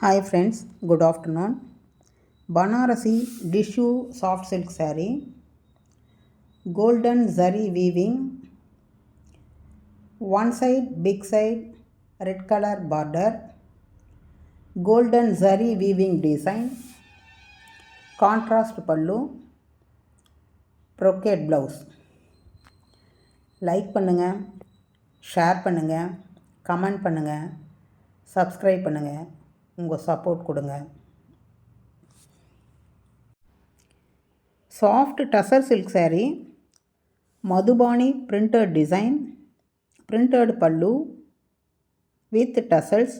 Hi friends, good afternoon. Banarasi tissue soft silk saree, golden zari weaving, one side big side red color border, golden zari weaving design, contrast pallu, brocade blouse. Like பண்ணுங்கள், share பண்ணுங்கள், comment பண்ணுங்கள், subscribe பண்ணுங்கள், உங்கள் support கொடுங்க. Soft tussar silk saree, Madhubani printed design, printed பல்லு with tassels,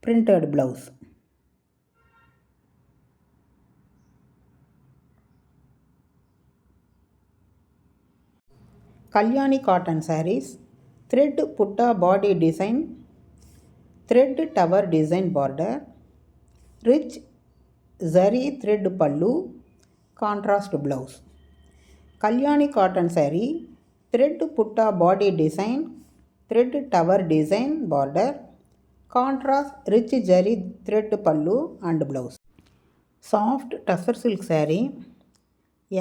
printed blouse. Kalyani cotton sarees, thread putta body design, thread tower design border, rich zari thread pallu, contrast blouse. Kalyani cotton saree, thread putta body design, thread tower design border, contrast rich zari thread pallu and blouse. Soft tussar silk saree,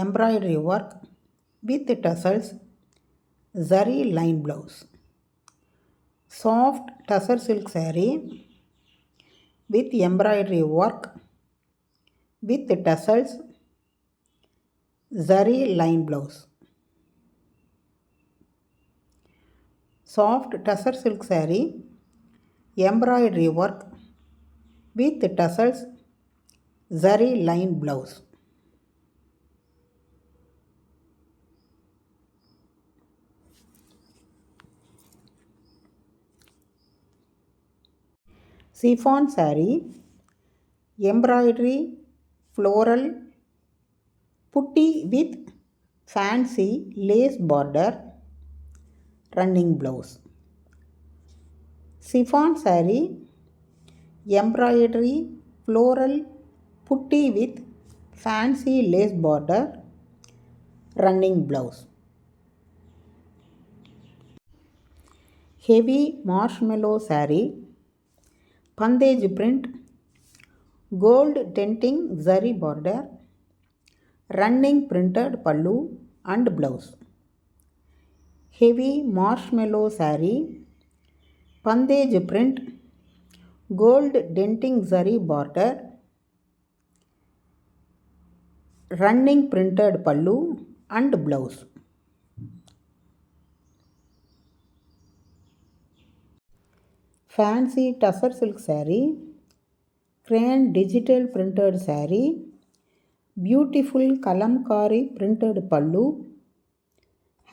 embroidery work with tassels, zari line blouse. Soft tussar silk saree with embroidery work with tassels, zari line blouse. Soft tussar silk saree, embroidery work with tassels, zari line blouse. Chiffon saree, embroidery floral putti with fancy lace border, running blouse. Chiffon saree, embroidery floral putti with fancy lace border, running blouse. Heavy marshmallow saree, bandage print, gold tinting zari border, running printed pallu and blouse. Heavy marshmallow saree, bandage print, gold denting zari border, running printed pallu and blouse. Fancy tussar silk saree, crayon digital printed saree, beautiful kalamkari printed pallu,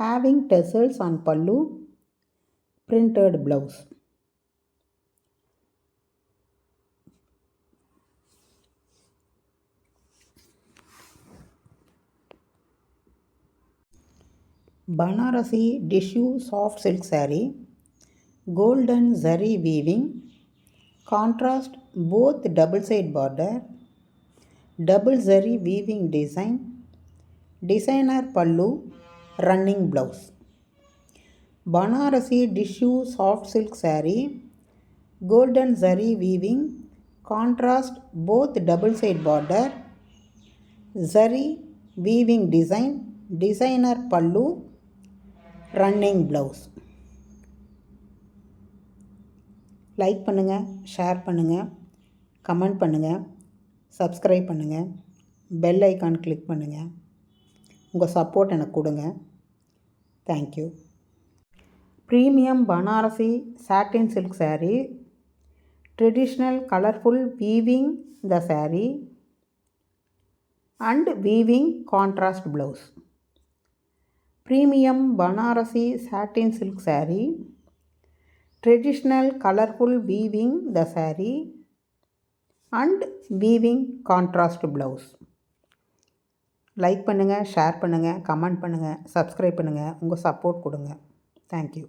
having tassels on pallu, printed blouse. Banarasi tissue soft silk saree, golden zari weaving, contrast both double side border, double zari weaving design, designer pallu, running blouse. Banarasi tissue soft silk saree, golden zari weaving, contrast both double side border, zari weaving design, designer pallu, running blouse. Like பண்ணுங்கள், share பண்ணுங்கள், comment பண்ணுங்கள், subscribe பண்ணுங்கள், bell icon click பண்ணுங்கள். உங்கள் support எனக்கு கொடுங்க. Thank you. Premium Banarasi satin silk saree, traditional colourful weaving the saree and weaving contrast blouse. Premium Banarasi satin silk saree, traditional colorful weaving the saree and weaving contrast blouse. Like பண்ணுங்கள், share பண்ணுங்கள், comment பண்ணுங்கள், subscribe பண்ணுங்கள், உங்கள் support கொடுங்க. Thank you.